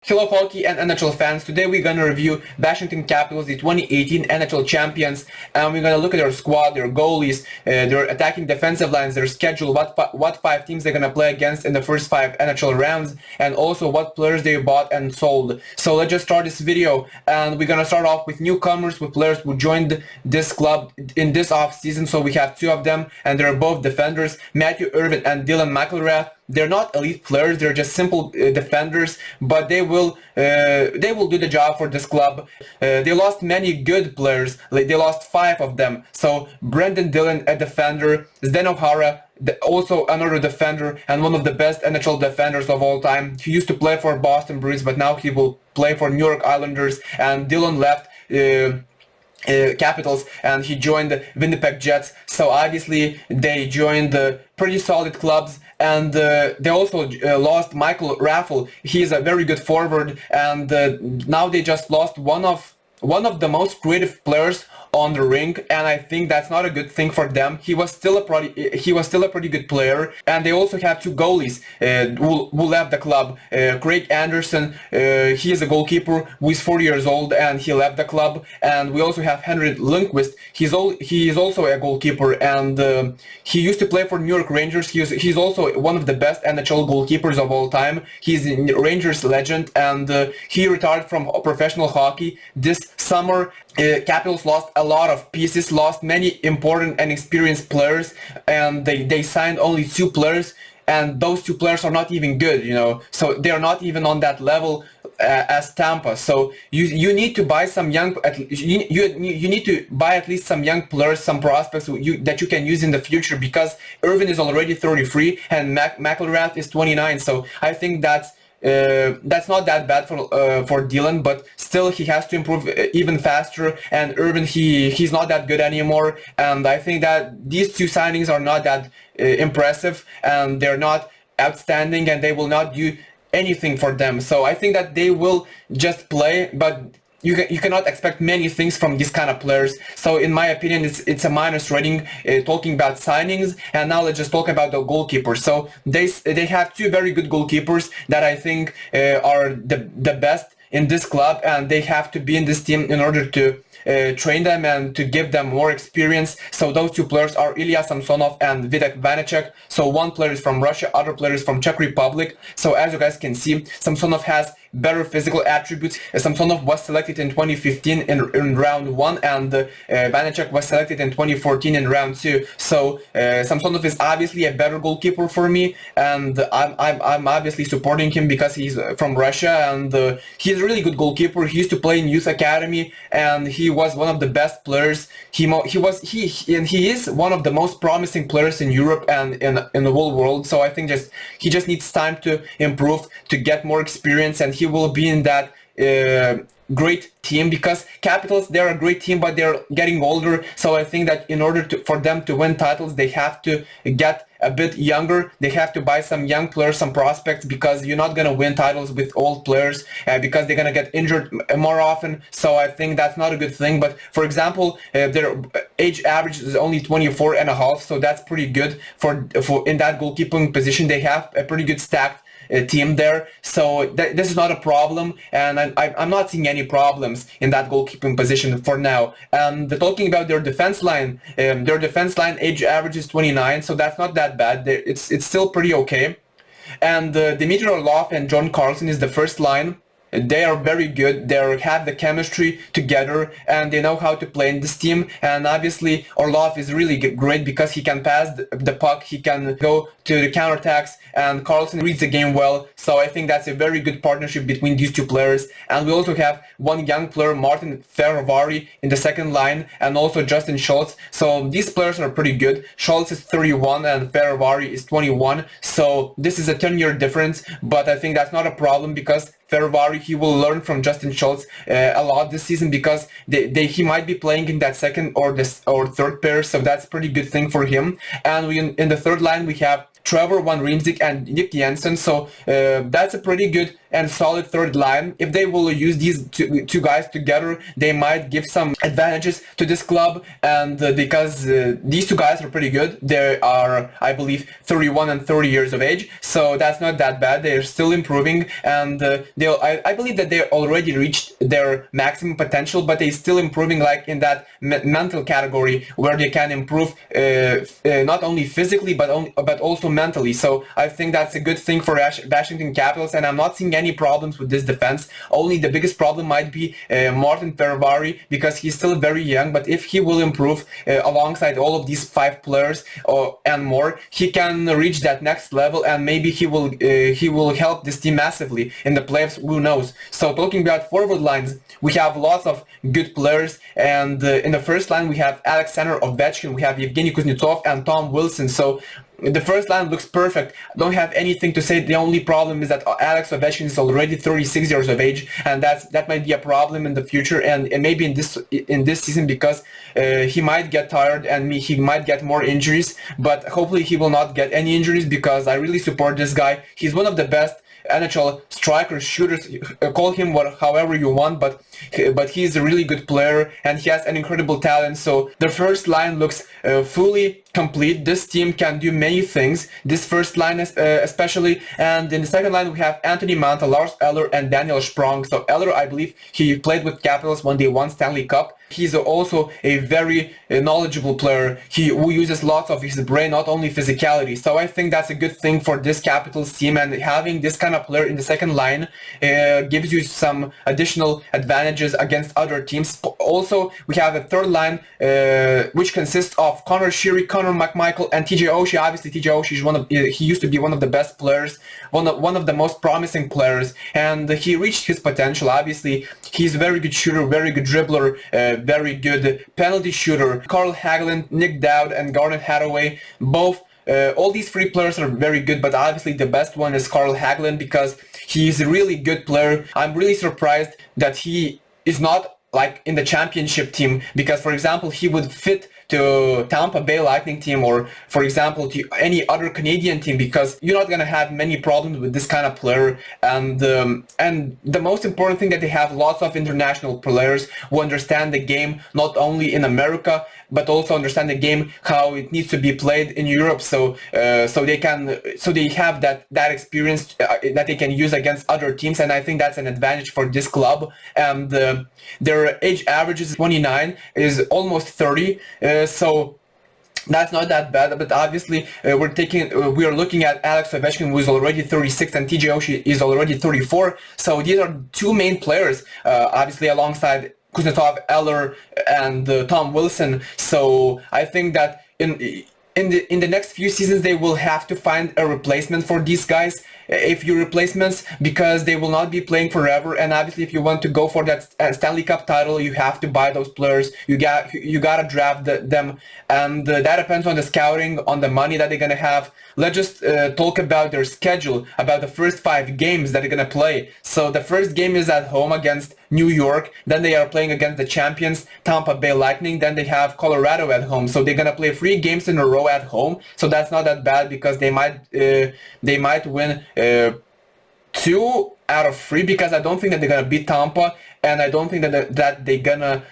Hello hockey and NHL fans, today we're going to review Washington Capitals, the 2018 NHL champions, and we're going to look at their squad, their goalies, their attacking defensive lines, their schedule, what five teams they're going to play against in the first five NHL rounds, and also what players they bought and sold. So let's just start this video, and we're going to start off with newcomers, with players who joined this club in this offseason. So we have two of them, and they're both defenders, Matthew Irvin and Dylan McIlrath. They're not elite players, they're just simple defenders, but they will do the job for this club. They lost many good players, they lost five of them. So Brendan Dillon, a defender, Zdeno Hara, also another defender and one of the best NHL defenders of all time. He used to play for Boston Bruins, but now he will play for New York Islanders, and Dillon left Capitals and he joined the Winnipeg Jets. So obviously they joined pretty solid clubs, and they also lost Michael Raffl. He is a very good forward, and now they just lost one of the most creative players on the rink, and I think that's not a good thing for them. He was still a pretty good player, and they also have two goalies who left the club. Craig Anderson, he is a goalkeeper who is 40 years old, and he left the club. And we also have Henry Lundqvist. He is also a goalkeeper, and he used to play for New York Rangers. He's also one of the best NHL goalkeepers of all time. He's a Rangers legend, and he retired from professional hockey this summer. Capitals lost a lot of pieces, lost many important and experienced players, and they signed only two players, and those two players are not even good, so they are not even on that level as Tampa. So you need to buy some young, you need to buy at least some young players, some prospects that you can use in the future, because Irvin is already 33 and McIlrath is 29. So I think that's not that bad for Dylan, but still he has to improve even faster. And Irvin, he's not that good anymore, and I think that these two signings are not that impressive, and they're not outstanding, and they will not do anything for them. So I think that they will just play, but you cannot expect many things from these kind of players. So in my opinion, it's a minus rating talking about signings. And now let's just talk about the goalkeepers. So they have two very good goalkeepers that I think are the best in this club, and they have to be in this team in order to train them and to give them more experience. So those two players are Ilya Samsonov and Vitek Vanecek. So one player is from Russia, other player is from Czech Republic. So as you guys can see, Samsonov has better physical attributes. Samsonov was selected in 2015 in round 1, and Vanecek was selected in 2014 in round 2. So Samsonov is obviously a better goalkeeper for me, and I'm obviously supporting him because he's from Russia, and he's a really good goalkeeper. He used to play in youth academy, and he was one of the best players. He is one of the most promising players in Europe and in the whole world. So I think he just needs time to improve, to get more experience, and he will be in that great team, because Capitals, they're a great team, but they're getting older. So I think that in order for them to win titles, they have to get a bit younger. They have to buy some young players, some prospects, because you're not going to win titles with old players, because they're going to get injured more often. So I think that's not a good thing. But for example, their age average is only 24 and a half, so that's pretty good for in that goalkeeping position. They have a pretty good stacked team there, so this is not a problem, and I'm not seeing any problems in that goalkeeping position for now. And talking about their defense line age average is 29, so that's not that bad. It's still pretty okay. And Dmitry Orlov and John Carlson is the first line. They are very good, they have the chemistry together, and they know how to play in this team. And obviously Orlov is really great because he can pass the puck, he can go to the counterattacks, and Carlson reads the game well. So I think that's a very good partnership between these two players. And we also have one young player, Martin Ferravari, in the second line, and also Justin Schultz. So these players are pretty good. Schultz is 31 and Ferravari is 21, so this is a 10-year difference, but I think that's not a problem, because Ferravari, he will learn from Justin Schultz a lot this season, because he might be playing in that second or third pair, so that's a pretty good thing for him. And in the third line we have Trevor Van Riemsdyk and Nick Jensen, so that's a pretty good and solid third line. If they will use these two guys together, they might give some advantages to this club. And because these two guys are pretty good, they are, I believe, 31 and 30 years of age, so that's not that bad. They're still improving, and I believe that they already reached their maximum potential, but they're still improving, like in that mental category where they can improve not only physically but also mentally. So I think that's a good thing for Washington Capitals, and I'm not seeing any problems with this defense. Only the biggest problem might be Martin Ferravari, because he's still very young, but if he will improve alongside all of these 5 players and more, he can reach that next level, and maybe he will help this team massively in the playoffs, who knows. So talking about forward lines, we have lots of good players, and in the first line we have Alexander Ovechkin, we have Evgeny Kuznetsov and Tom Wilson. So the first line looks perfect. I don't have anything to say. The only problem is that Alex Ovechkin is already 36 years of age, and that might be a problem in the future, and maybe in this season, because he might get tired and he might get more injuries. But hopefully he will not get any injuries, because I really support this guy. He's one of the best NHL strikers, shooters, call him however you want, but he's a really good player, and he has an incredible talent. So the first line looks fully complete. This team can do many things, this first line especially. And in the second line we have Anthony Manta, Lars Eller, and Daniel Sprong. So Eller, I believe he played with Capitals when they won Stanley Cup. He's also a very knowledgeable player who uses lots of his brain, not only physicality. So I think that's a good thing for this Capitals team, and having this kind of player in the second line gives you some additional advantages against other teams. Also, we have a third line which consists of Connor Sheary, Connor McMichael, and TJ Oshie. Obviously, TJ Oshie is he used to be one of the best players, one of the most promising players, and he reached his potential. Obviously, he's a very good shooter, very good dribbler, very good penalty shooter. Carl Hagelin, Nick Dowd, and Garnet Hathaway, both all these 3 players are very good, but obviously the best one is Carl Hagelin, because he's a really good player. I'm really surprised that he is not like in the championship team, because for example he would fit to Tampa Bay Lightning team, or for example to any other Canadian team, because you're not gonna have many problems with this kind of player. And the most important thing, that they have lots of international players who understand the game, not only in America but also understand the game how it needs to be played in Europe. So they have that experience that they can use against other teams, and I think that's an advantage for this club. And their age average is 29, is almost 30. So that's not that bad, but obviously we are looking at Alex Ovechkin, who is already 36, and TJ Oshie is already 34. So these are 2 main players, obviously alongside Kuznetsov, Eller, and Tom Wilson. So I think that in the next few seasons they will have to find a replacement for these guys, a few replacements, because they will not be playing forever. And obviously if you want to go for that Stanley Cup title, you have to buy those players, you gotta draft them, and that depends on the scouting, on the money that they're gonna have. Let's just talk about their schedule, about the first 5 games that they're gonna play. So the first game is at home against New York, then they are playing against the champions Tampa Bay Lightning, then they have Colorado at home. So they're gonna play 3 games in a row at home, so that's not that bad, because they might win 2 out of 3, because I don't think that they're gonna beat Tampa, and I don't think that they're gonna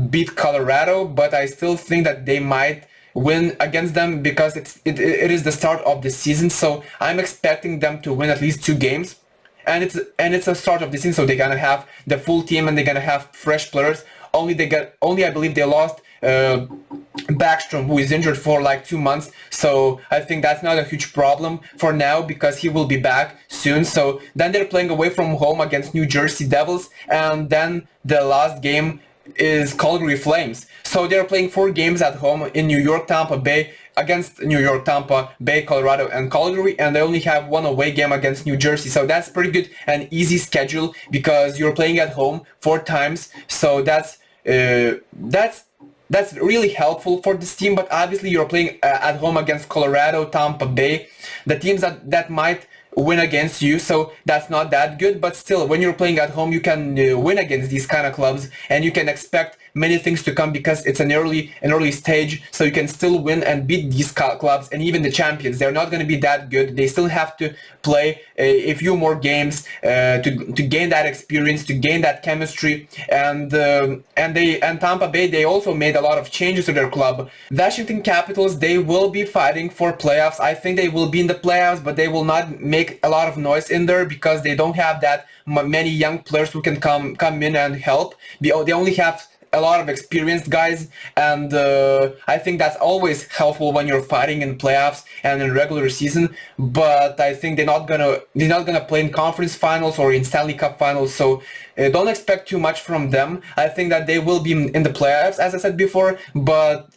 beat Colorado, but I still think that they might win against them, because it is the start of the season. So I'm expecting them to win at least 2 games, and it's a start of the season, so they're gonna have the full team and they're gonna have fresh players. Only I believe they lost Backstrom, who is injured for like 2 months, so I think that's not a huge problem for now, because he will be back soon. So then they're playing away from home against New Jersey Devils, and then the last game is Calgary Flames. So they're playing 4 games at home in New York, Tampa Bay, against New York, Tampa Bay, Colorado, and Calgary, and they only have 1 away game against New Jersey. So that's pretty good and easy schedule, because you're playing at home 4 times. So that's really helpful for this team. But obviously you're playing at home against Colorado, Tampa Bay, the teams that might win against you, so that's not that good. But still, when you're playing at home, you can win against these kind of clubs, and you can expect many things to come because it's an early stage, so you can still win and beat these clubs and even the champions. They're not going to be that good. They still have to play a few more games to gain that experience, to gain that chemistry, and Tampa Bay, they also made a lot of changes to their club. Washington Capitals, they will be fighting for playoffs. I think they will be in the playoffs, but they will not make a lot of noise in there because they don't have that many young players who can come in and help. They only have a lot of experienced guys, and I think that's always helpful when you're fighting in playoffs and in regular season. But I think they're not gonna play in conference finals or in Stanley Cup finals, so don't expect too much from them. I think that they will be in the playoffs, as I said before, but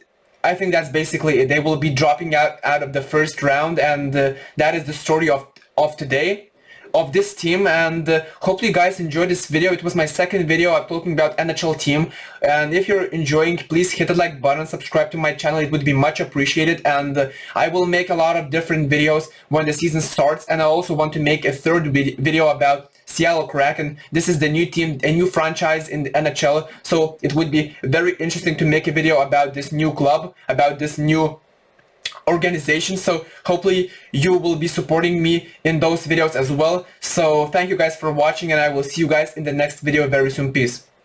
I think that's basically it. They will be dropping out of the first round, and that is the story of today, of this team. And hopefully you guys enjoyed this video. It was my second video I'm talking about NHL team, and if you're enjoying, please hit the like button, subscribe to my channel, it would be much appreciated. And I will make a lot of different videos when the season starts, and I also want to make a third video about Seattle Kraken. This is the new team, a new franchise in the NHL, so it would be very interesting to make a video about this new club, about this new organization. So hopefully you will be supporting me in those videos as well. So thank you guys for watching, and I will see you guys in the next video very soon. Peace.